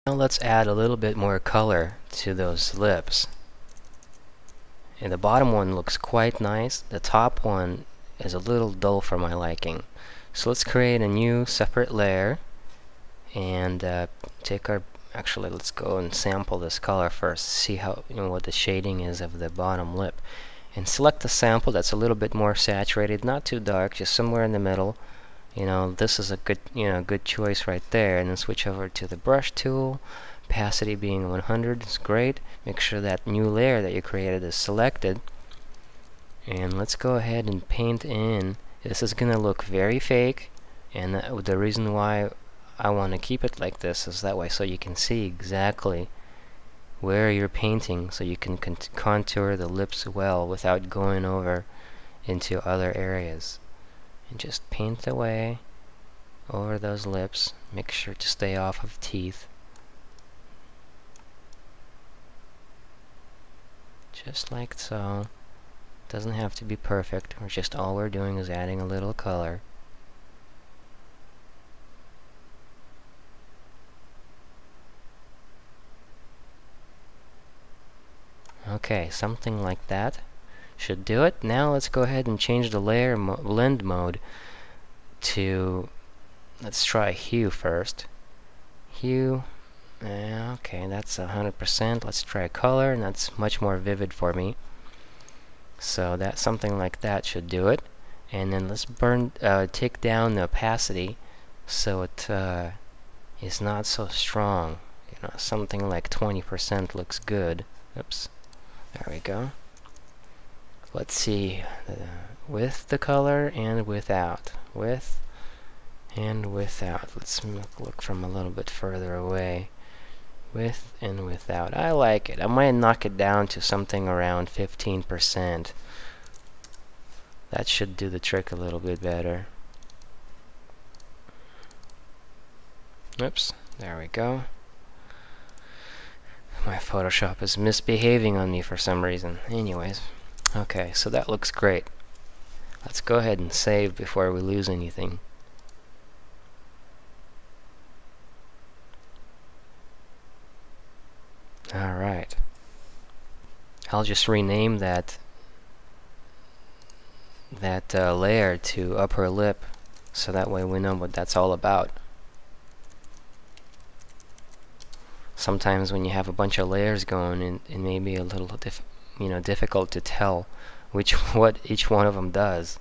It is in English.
Now let's add a little bit more color to those lips. And the bottom one looks quite nice. The top one is a little dull for my liking. So let's create a new separate layer and actually let's go and sample this color first, see how, what the shading is of the bottom lip. And select the sample that's a little bit more saturated, not too dark, just somewhere in the middle. This is a good, good choice right there. And then switch over to the brush tool. Opacity being 100 is great. Make sure that new layer that you created is selected. And let's go ahead and paint in. This is gonna look very fake, and the reason why I want to keep it like this is that way so you can see exactly where you're painting, so you can contour the lips well without going over into other areas. And just paint away over those lips. Make sure to stay off of teeth. Just like so. Doesn't have to be perfect. All we're doing is adding a little color. Okay, something like that should do it. Now let's go ahead and change the layer blend mode to, let's try hue first. Hue, okay, that's 100%. Let's try color, and that's much more vivid for me. So that something like that should do it. And then let's take down the opacity so it is not so strong. Something like 20% looks good. Oops. There we go. Let's see, with the color and without. With and without. Let's look from a little bit further away. With and without. I like it. I might knock it down to something around 15%. That should do the trick a little bit better. Oops, there we go. My Photoshop is misbehaving on me for some reason. Anyways, okay, so that looks great. Let's go ahead and save before we lose anything. Alright. I'll just rename that layer to upper lip, so that way we know what that's all about. Sometimes when you have a bunch of layers going, it may be a little difficult to tell what each one of them does.